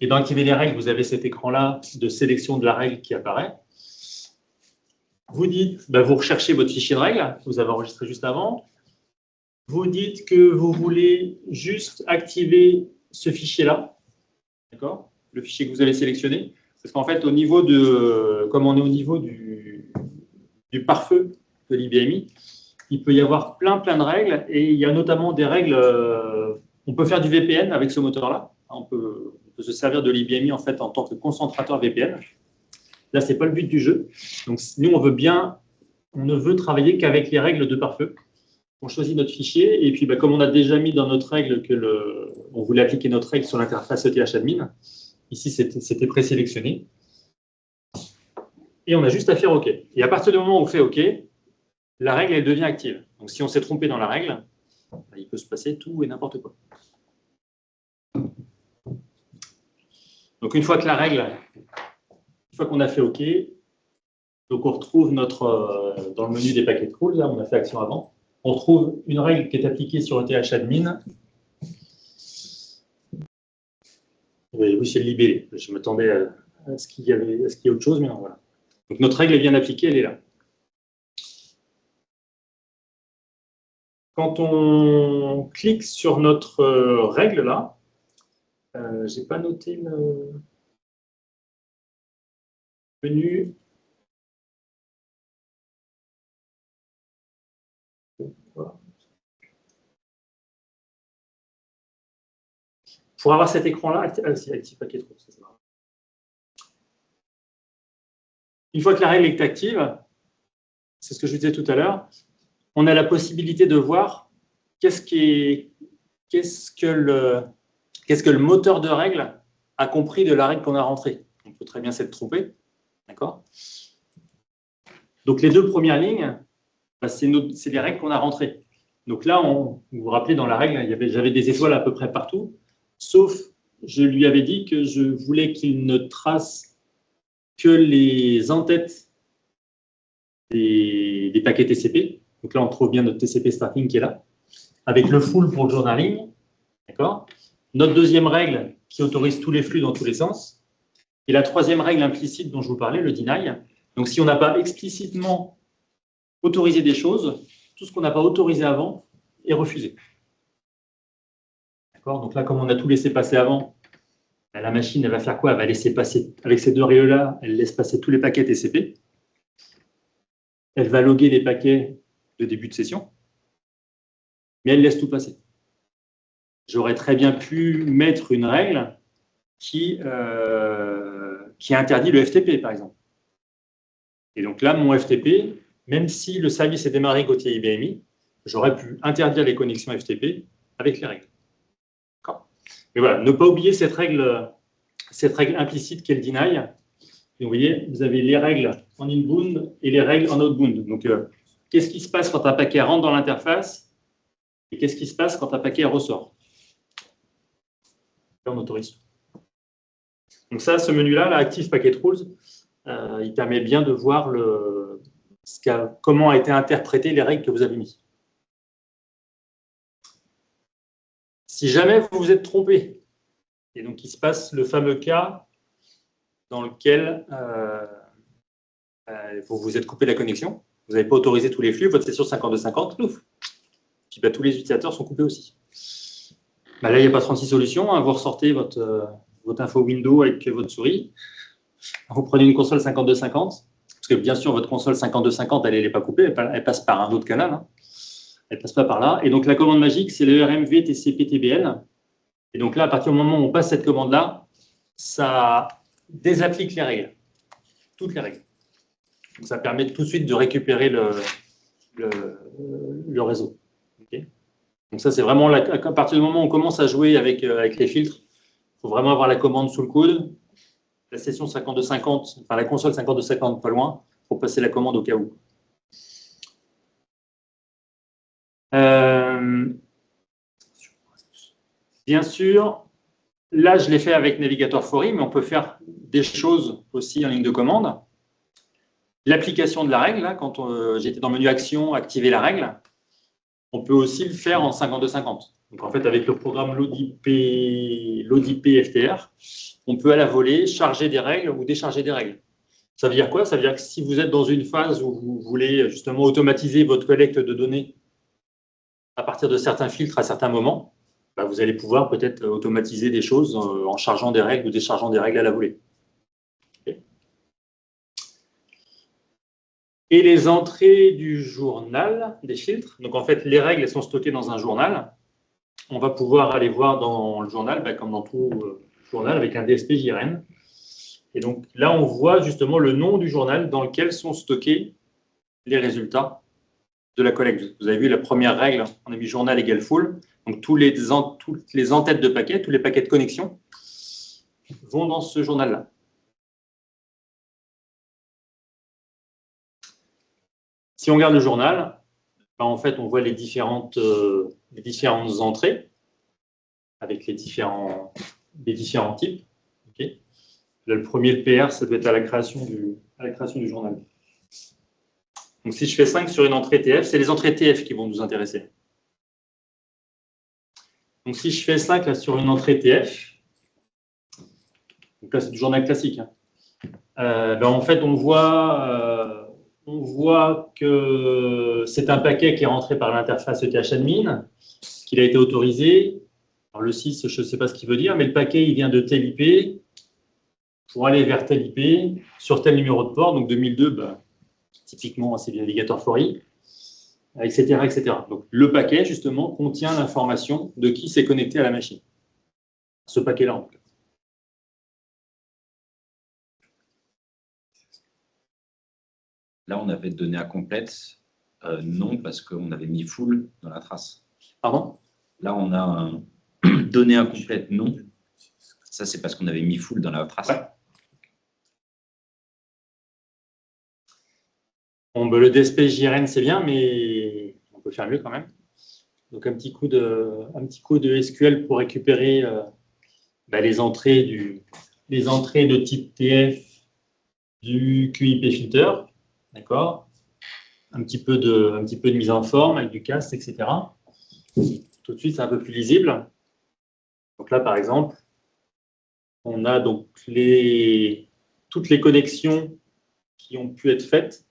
Et dans Activer les règles, vous avez cet écran-là de sélection de la règle qui apparaît. Vous dites, vous recherchez votre fichier de règles que vous avez enregistré juste avant. Vous dites que vous voulez juste activer ce fichier-là, d'accord? Le fichier que vous avez sélectionné. Parce qu'en fait, comme on est au niveau du pare-feu de l'IBMI, il peut y avoir plein de règles. Et il y a notamment des règles... on peut faire du VPN avec ce moteur-là. On peut se servir de l'IBMI en fait en tant que concentrateur VPN. Là, ce n'est pas le but du jeu. Donc, nous, on ne veut travailler qu'avec les règles de pare-feu. On choisit notre fichier et puis, comme on a déjà mis dans notre règle on voulait appliquer notre règle sur l'interface ETH-admin, ici, c'était présélectionné. Et on a juste à faire OK. Et à partir du moment où on fait OK, la règle, elle devient active. Donc, si on s'est trompé dans la règle, il peut se passer tout et n'importe quoi. Donc, une fois qu'on a fait OK, donc on retrouve dans le menu des Packet Rules, là, on a fait action avant, on trouve une règle qui est appliquée sur ETH-admin. Oui, c'est le libellé. Je m'attendais à ce qu'il y ait autre chose, mais non, voilà. Donc, notre règle est bien appliquée, elle est là. Quand on clique sur notre règle, là, je n'ai pas noté le menu. Pour avoir cet écran-là, active Packet Rules. une fois que la règle est active, c'est ce que je disais tout à l'heure, on a la possibilité de voir qu'est-ce que le moteur de règle a compris de la règle qu'on a rentrée. On peut très bien s'être trompé. D'accord ? Donc, les deux premières lignes, bah, c'est les règles qu'on a rentrées. Donc là, vous vous rappelez, dans la règle, j'avais des étoiles à peu près partout, sauf, je lui avais dit que je voulais qu'il ne trace que les en-têtes des paquets TCP. Donc là, on trouve bien notre TCP starting qui est là, avec le full pour le journaling. D'accord ? Notre deuxième règle qui autorise tous les flux dans tous les sens. Et la troisième règle implicite dont je vous parlais, le deny. Donc si on n'a pas explicitement autorisé des choses, tout ce qu'on n'a pas autorisé avant est refusé. D'accord ? Donc là, comme on a tout laissé passer avant, la machine, elle va faire quoi? Elle va laisser passer, avec ces deux règles-là, elle laisse passer tous les paquets TCP. Elle va loguer les paquets de début de session, mais elle laisse tout passer. J'aurais très bien pu mettre une règle qui interdit le FTP, par exemple. Et donc là, mon FTP, même si le service est démarré côté IBMI, j'aurais pu interdire les connexions FTP avec les règles. Mais voilà, ne pas oublier cette règle implicite qu'est le deny. Et vous voyez, vous avez les règles en inbound et les règles en outbound. Donc, qu'est-ce qui se passe quand un paquet rentre dans l'interface et qu'est-ce qui se passe quand un paquet ressort? Là, on autorise. Donc ça, ce menu-là, la Active Packet Rules, il permet bien de voir comment a été interprétées les règles que vous avez mises. Si jamais vous vous êtes trompé, et donc il se passe le fameux cas dans lequel vous vous êtes coupé la connexion, vous n'avez pas autorisé tous les flux, votre session 5250, plouf. Puis bah, tous les utilisateurs sont coupés aussi. Bah, là, il n'y a pas 36 solutions. Hein. Vous ressortez votre info window avec votre souris. Vous prenez une console 5250, parce que bien sûr, votre console 5250, elle n'est pas coupée, elle passe par un autre canal. Hein. Elle ne passe pas par là. Et donc, la commande magique, c'est le RMV TCP TBL. Et donc là, à partir du moment où on passe cette commande-là, ça désapplique les règles, toutes les règles. Donc, ça permet tout de suite de récupérer le réseau. Okay. Donc ça, c'est vraiment à partir du moment où on commence à jouer avec les filtres, il faut vraiment avoir la commande sous le coude. La session 5250, enfin la console 5250 pas loin, pour passer la commande au cas où. Bien sûr, là, je l'ai fait avec Navigator Fori, mais on peut faire des choses aussi en ligne de commande. L'application de la règle, là, quand j'étais dans le menu Action, activer la règle, on peut aussi le faire en 5250. Donc, en fait, avec le programme LODIP FTR, on peut à la volée charger des règles ou décharger des règles. Ça veut dire quoi? Ça veut dire que si vous êtes dans une phase où vous voulez justement automatiser votre collecte de données à partir de certains filtres à certains moments, bah, vous allez pouvoir peut-être automatiser des choses en chargeant des règles ou déchargeant des règles à la volée. Okay. Et les entrées du journal des filtres. Donc, en fait, les règles elles sont stockées dans un journal. On va pouvoir aller voir dans le journal, bah, comme dans tout journal, avec un DSP JRN. Et donc, là, on voit justement le nom du journal dans lequel sont stockés les résultats de la collecte. Vous avez vu la première règle, on a mis journal égale full. Donc, toutes les en-têtes de paquets, tous les paquets de connexion vont dans ce journal-là. Si on regarde le journal, ben en fait, on voit les différentes entrées avec les différents types. Okay. Là, le premier, le PR, ça doit être à la création du journal. Donc, si je fais 5 sur une entrée TF, c'est les entrées TF qui vont nous intéresser. Donc, si je fais 5 là, sur une entrée TF, donc là, c'est du journal classique. Hein. Ben, en fait, on voit que c'est un paquet qui est rentré par l'interface ETH-admin, qu'il a été autorisé. Alors, le 6, je ne sais pas ce qu'il veut dire, mais le paquet, il vient de tel IP pour aller vers tel IP sur tel numéro de port. Donc, 2002, ben, typiquement, c'est du Navigator Fori. Etc., etc. Donc, le paquet, justement, contient l'information de qui s'est connecté à la machine. Ce paquet-là, en tout cas. Là, on avait donné incomplète. Non, parce qu'on avait mis full dans la trace. Pardon? Là, on a un donné incomplète non. Ça, c'est parce qu'on avait mis full dans la trace. Ouais. Bon, le DSP JRN, c'est bien, mais on peut faire mieux quand même. Donc, un petit coup de SQL pour récupérer les entrées de type TF du QIP filter. D'accord? Un petit peu de mise en forme avec du cast, etc. Tout de suite, c'est un peu plus lisible. Donc là, par exemple, on a donc toutes les connexions qui ont pu être faites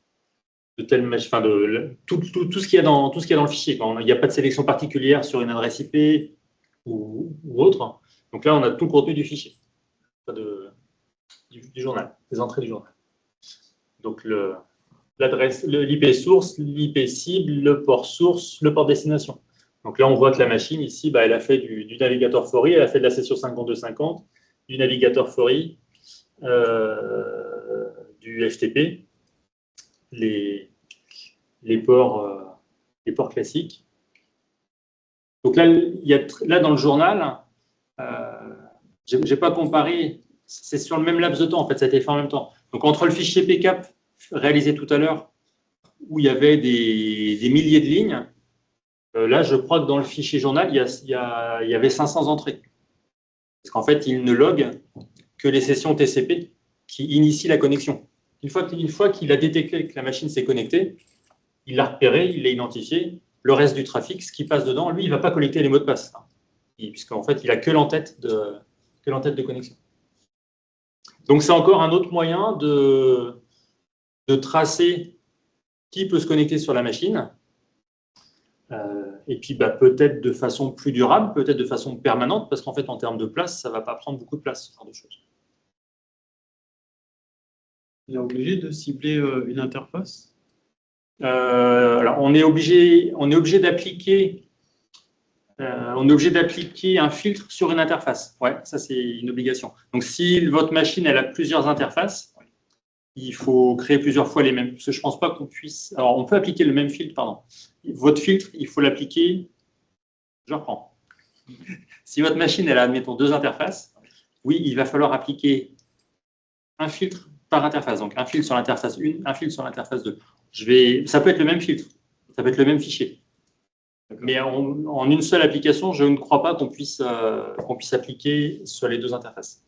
de telle enfin tout ce qu'il y a dans le fichier. Il n'y a pas de sélection particulière sur une adresse IP ou autre. Donc là, on a tout le contenu du fichier, du journal, des entrées du journal. Donc l'adresse, l'IP source, l'IP cible, le port source, le port destination. Donc là, on voit que la machine ici, elle a fait du navigateur FORI, elle a fait de la session 5250, du navigateur FORI, du FTP. Les ports classiques. Donc là, dans le journal, je n'ai pas comparé, c'est sur le même laps de temps, en fait, ça a été fait en même temps. Donc entre le fichier PCAP réalisé tout à l'heure, où il y avait des milliers de lignes, là, je crois que dans le fichier journal, il y avait 500 entrées. Parce qu'en fait, il ne log que les sessions TCP qui initient la connexion. Une fois qu'il a détecté que la machine s'est connectée, il l'a repéré, il l'a identifié. Le reste du trafic, ce qui passe dedans, lui, il ne va pas collecter les mots de passe. Puisqu'en fait, il n'a que l'entête de connexion. Donc, c'est encore un autre moyen de tracer qui peut se connecter sur la machine. Et puis, peut-être de façon plus durable, peut-être de façon permanente, parce qu'en fait, en termes de place, ça ne va pas prendre beaucoup de place, ce genre de choses. On est obligé de cibler une interface? Alors, on est obligé d'appliquer un filtre sur une interface. Ouais, ça c'est une obligation. Donc, si votre machine elle a plusieurs interfaces, il faut créer plusieurs fois les mêmes. Parce que je ne pense pas qu'on puisse. Alors, on peut appliquer le même filtre, pardon. Votre filtre, il faut l'appliquer. Je reprends. Si votre machine elle a, admettons, 2 interfaces, oui, il va falloir appliquer un filtre par interface. Donc, un filtre sur l'interface 1, un filtre sur l'interface 2. Ça peut être le même filtre, ça peut être le même fichier. Mais en une seule application, je ne crois pas qu'on puisse appliquer sur les 2 interfaces.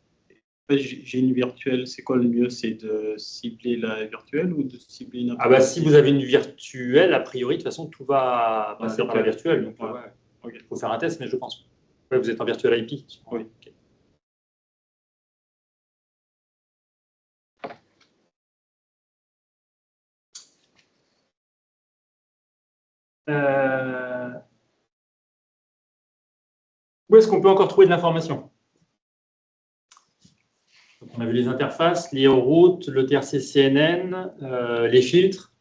J'ai une virtuelle, c'est quoi le mieux? C'est de cibler la virtuelle ou de cibler une interface? Si vous avez une virtuelle, a priori, de toute façon, tout va passer par la virtuelle. Donc, il faut faire un test, mais je pense. Ouais, vous êtes en virtual IP. Oui. Okay. Où est-ce qu'on peut encore trouver de l'information? On a vu les interfaces liées aux routes, le TRC-CNN, les filtres.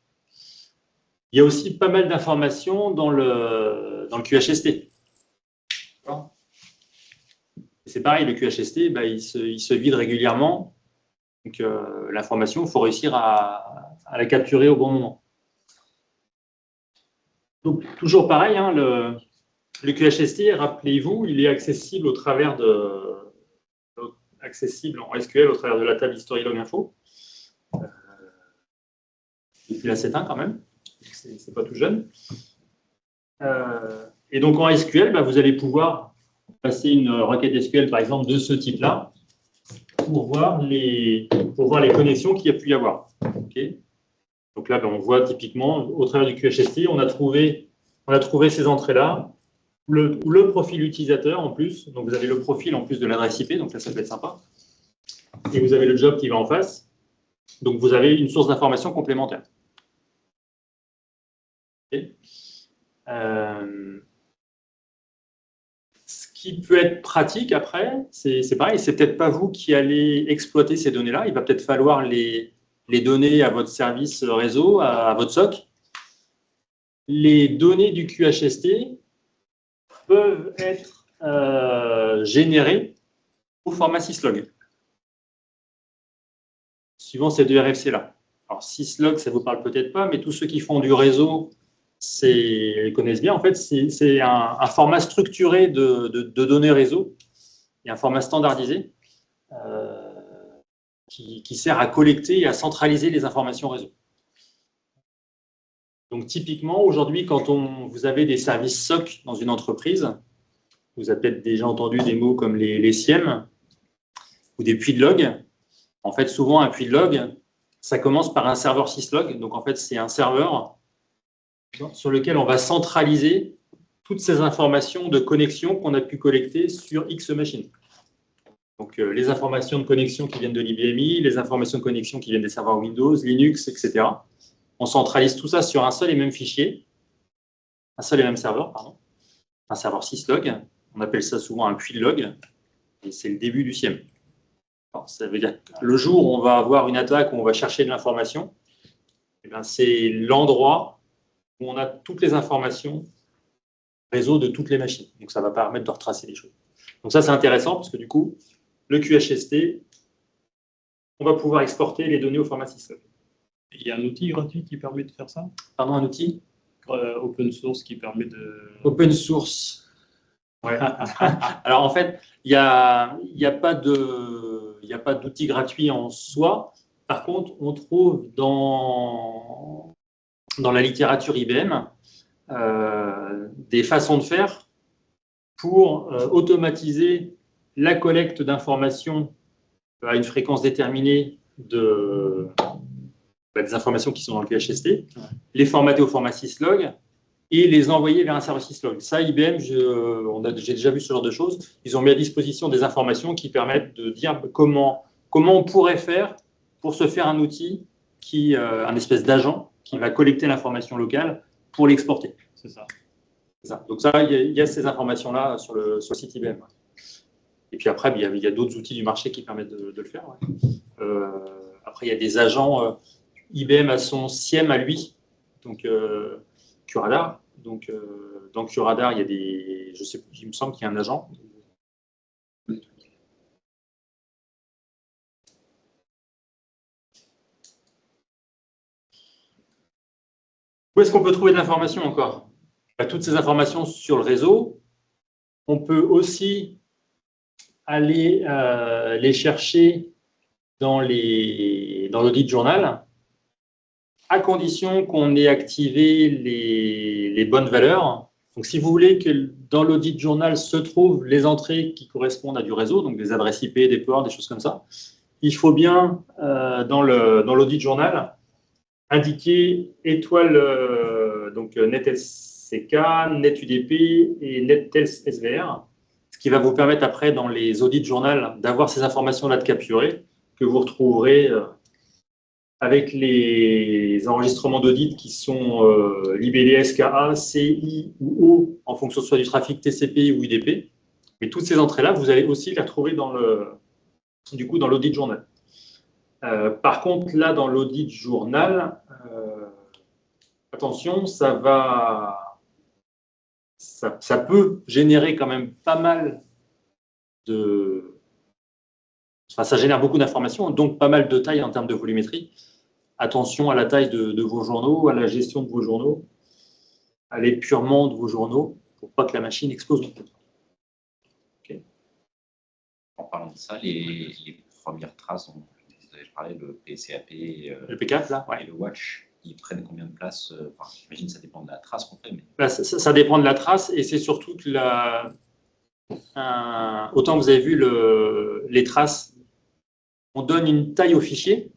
Il y a aussi pas mal d'informations dans le QHST. C'est pareil, le QHST, il se vide régulièrement. Donc, l'information, il faut réussir à la capturer au bon moment. Donc, toujours pareil, hein, le QHST, rappelez-vous, il est accessible accessible en SQL au travers de la table History Log Info. Depuis la 7.1 quand même, c'est pas tout jeune. Et donc en SQL, vous allez pouvoir passer une requête SQL par exemple de ce type-là pour voir les connexions qu'il y a pu y avoir. Okay. Donc là, on voit typiquement au travers du QHST, on a trouvé ces entrées-là. Le profil utilisateur en plus, donc vous avez le profil en plus de l'adresse IP, donc là ça peut être sympa. Et vous avez le job qui va en face, donc vous avez une source d'information complémentaire. Okay. Ce qui peut être pratique après, c'est pareil, c'est peut-être pas vous qui allez exploiter ces données-là, il va peut-être falloir les donner à votre service réseau, à votre SOC. Les données du QHST peuvent être générées au format syslog, suivant ces 2 RFC-là. Alors, syslog, ça ne vous parle peut-être pas, mais tous ceux qui font du réseau, ils connaissent bien. En fait, c'est un format structuré de données réseau et un format standardisé qui sert à collecter et à centraliser les informations réseau. Donc, typiquement, aujourd'hui, quand vous avez des services SOC dans une entreprise, vous avez peut-être déjà entendu des mots comme les SIEM ou des puits de log. En fait, souvent, un puits de log, ça commence par un serveur syslog. Donc, en fait, c'est un serveur sur lequel on va centraliser toutes ces informations de connexion qu'on a pu collecter sur X machines. Donc, les informations de connexion qui viennent de l'IBMI, les informations de connexion qui viennent des serveurs Windows, Linux, etc. On centralise tout ça sur un seul et même fichier, un seul et même serveur, pardon, un serveur syslog. On appelle ça souvent un puits de log, et c'est le début du SIEM. Alors, ça veut dire que le jour où on va avoir une attaque, où on va chercher de l'information, c'est l'endroit où on a toutes les informations réseau de toutes les machines. Donc, ça va permettre de retracer les choses. Donc, ça, c'est intéressant parce que du coup, le QHST, on va pouvoir exporter les données au format syslog. Il y a un outil gratuit qui permet de faire ça? Pardon, un outil open source qui permet de… Open source. Ouais. Alors, en fait, il n'y a pas d'outil gratuit en soi. Par contre, on trouve dans la littérature IBM des façons de faire pour automatiser la collecte d'informations à une fréquence déterminée des informations qui sont dans le QHST, les formater au format syslog et les envoyer vers un serveur syslog. Ça, IBM, j'ai déjà vu ce genre de choses. Ils ont mis à disposition des informations qui permettent de dire comment on pourrait faire pour se faire un outil un espèce d'agent qui va collecter l'information locale pour l'exporter. C'est ça. Donc ça, il y a ces informations-là sur le site IBM. Et puis après, il y a d'autres outils du marché qui permettent de le faire. Ouais. Après, il y a des agents. IBM a son SIEM à lui, donc QRadar. Donc dans QRadar, il y a il me semble qu'il y a un agent. Où est-ce qu'on peut trouver de l'information encore? Toutes ces informations sur le réseau. On peut aussi aller les chercher dans l'audit journal, à condition qu'on ait activé les bonnes valeurs. Donc, si vous voulez que dans l'audit journal se trouvent les entrées qui correspondent à du réseau, donc des adresses IP, des ports, des choses comme ça, il faut bien, dans l'audit journal, indiquer étoile, donc NetSCK, NetUDP et NetTels-SVR, ce qui va vous permettre après, dans les audits journal, d'avoir ces informations-là de capturer, que vous retrouverez avec les enregistrements d'audit qui sont libellés SKA, CI ou O, en fonction soit du trafic TCP ou UDP. Mais toutes ces entrées-là, vous allez aussi les retrouver dans l'audit journal. Par contre, là, dans l'audit journal, attention, ça peut générer quand même pas mal ça génère beaucoup d'informations, donc pas mal de taille en termes de volumétrie. Attention à la taille de vos journaux, à la gestion de vos journaux, à l'épurement de vos journaux, pour pas que la machine explose. Okay. En parlant de ça, les premières traces dont vous avez parlé, le PCAP le P4, là, ouais. Et le Watch, ils prennent combien de place? J'imagine que ça dépend de la trace qu'on fait. Mais… ça dépend de la trace, et c'est surtout que autant vous avez vu les traces, on donne une taille au fichier,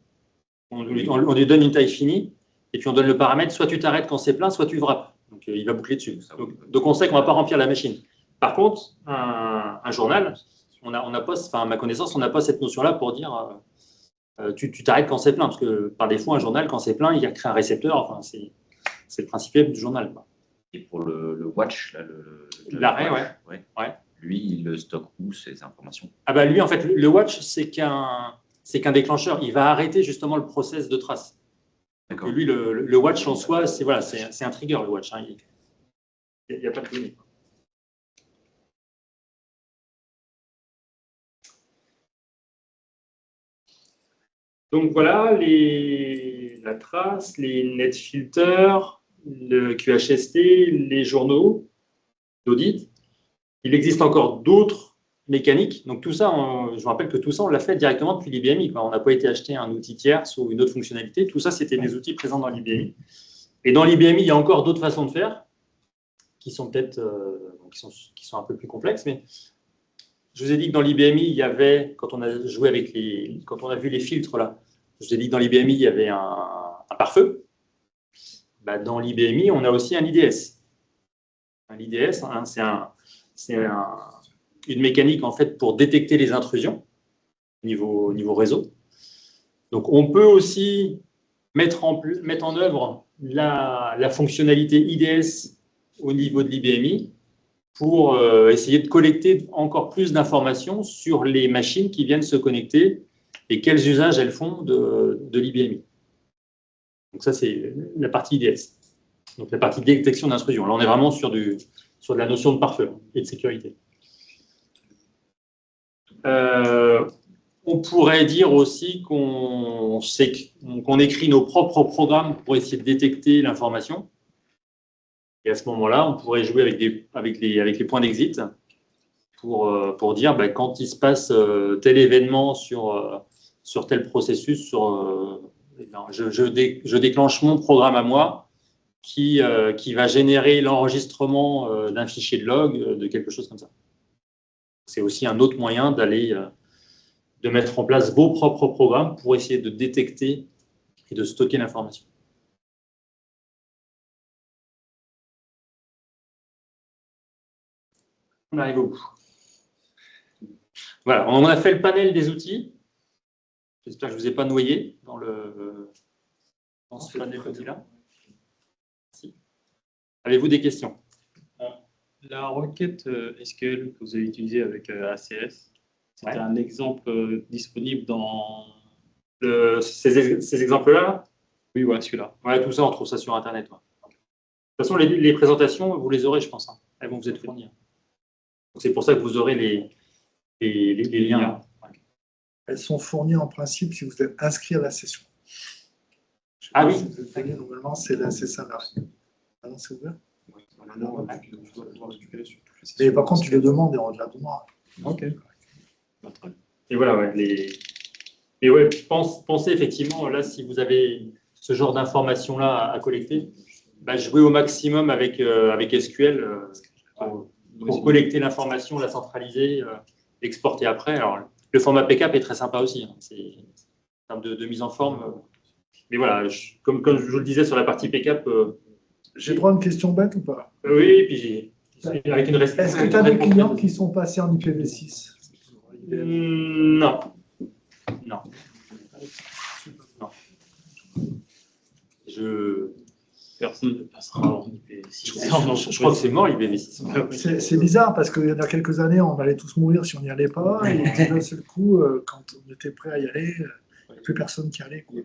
on lui donne une taille finie, et puis on donne le paramètre, soit tu t'arrêtes quand c'est plein, soit tu wraps. Donc il va boucler dessus. Donc on sait qu'on ne va pas remplir la machine. Par contre, un journal, on n'a pas, à ma connaissance, on n'a pas cette notion-là pour dire tu t'arrêtes quand c'est plein, parce que par défaut, un journal, quand c'est plein, il crée un récepteur. Enfin, c'est le principe du journal, quoi. Et pour le Watch, l'arrêt, ouais. Lui, il le stocke où, ces informations? Lui, en fait, le Watch, c'est qu'un déclencheur. Il va arrêter justement le process de trace. Donc, lui, le Watch en soi, c'est un trigger, le Watch. Hein. Il n'y a pas de limite. Donc voilà, les la trace, les net filters, le QHST, les journaux d'audit. Il existe encore d'autres mécaniques. Donc tout ça, je vous rappelle que tout ça, on l'a fait directement depuis l'IBMI. On n'a pas été acheter un outil tierce ou une autre fonctionnalité. Tout ça, c'était des outils présents dans l'IBMI. Et dans l'IBMI, il y a encore d'autres façons de faire qui sont peut-être qui sont un peu plus complexes. Mais je vous ai dit que dans l'IBMI, il y avait, quand on a vu les filtres là, je vous ai dit que dans l'IBMI, il y avait un pare-feu. Dans l'IBMI, on a aussi un IDS. Un IDS, hein, c'est une mécanique en fait pour détecter les intrusions niveau réseau. Donc, on peut aussi mettre en œuvre la fonctionnalité IDS au niveau de l'IBMI pour essayer de collecter encore plus d'informations sur les machines qui viennent se connecter et quels usages elles font de l'IBMI. Donc ça, c'est la partie IDS. Donc la partie détection d'intrusion. Là, on est vraiment sur de la notion de pare-feu et de sécurité. On pourrait dire aussi qu'on écrit nos propres programmes pour essayer de détecter l'information. Et à ce moment-là, on pourrait jouer avec les points d'exit pour dire quand il se passe tel événement sur tel processus, je déclenche mon programme à moi qui va générer l'enregistrement d'un fichier de log, de quelque chose comme ça. C'est aussi un autre moyen de mettre en place vos propres programmes pour essayer de détecter et de stocker l'information. On arrive au bout. Voilà, on a fait le panel des outils. J'espère que je ne vous ai pas noyé dans ce panel d'outils-là. Si. Avez-vous des questions? La requête SQL que vous avez utilisée avec ACS, c'était un exemple disponible dans... Ces exemples-là? Oui, voilà, celui-là. Ouais, tout ça, on trouve ça sur Internet. Ouais. De toute façon, les présentations, vous les aurez, je pense. Hein. Elles vont vous être fournies. C'est pour ça que vous aurez les liens. Ouais. Elles sont fournies en principe si vous êtes inscrit à la session. Ah oui. Si vous êtes allé, normalement, c'est ça la règle. Ah non, c'est ouvert. Mais par contre, tu les demandes et on te la donnera. Ok. Et voilà, ouais, et ouais, pensez effectivement, là, si vous avez ce genre d'informations-là à collecter, jouez au maximum avec SQL pour collecter l'information, la centraliser, l'exporter après. Alors, le format PCAP est très sympa aussi. Hein, en termes de mise en forme. Mais voilà, comme je vous le disais sur la partie PCAP. J'ai droit à une question bête ou pas? Oui, puis avec une restriction. Est-ce que tu as des clients qui sont passés en IPv6? Non. Non. Personne ne passera en IPv6. Je crois que c'est mort l'IPv6. C'est bizarre parce qu'il y a quelques années, on allait tous mourir si on n'y allait pas. Et puis d'un seul coup, quand on était prêt à y aller, il n'y a plus personne qui allait. Quoi.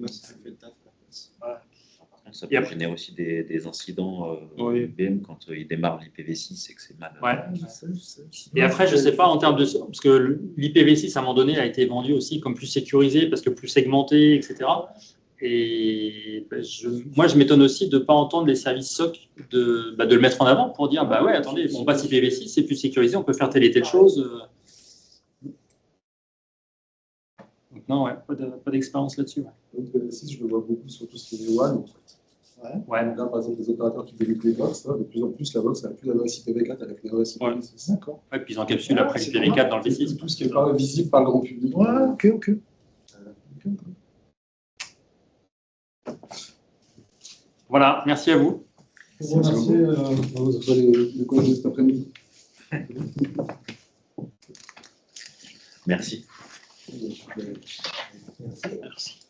Ça peut générer aussi des incidents IBM quand il démarre l'IPv6 et que c'est mal. Ouais. Et après, je ne sais pas en termes de... Parce que l'IPv6, à un moment donné, a été vendu aussi comme plus sécurisé, parce que plus segmenté, etc. Et moi, je m'étonne aussi de ne pas entendre les services SOC de le mettre en avant pour dire, ouais, attendez, on passe IPv6, c'est plus sécurisé, on peut faire telle et telle chose. Donc, non, ouais, pas d'expérience là-dessus. Ouais. Donc, IPv6, je le vois beaucoup sur tout ce qui est WAN, en fait. Ouais. Là, par exemple, les opérateurs qui développent les box, de plus en plus, la box n'a plus d'adresse IPv4 avec l'adresse IPv6. D'accord. Ouais, puis ils encapsulent après l'IPv4 dans le V6. Tout ce qui n'est pas visible par le grand public. Ouais, ok. Voilà, merci à vous. Merci. Vous aurez les collègues de cet après-midi. Merci. Merci.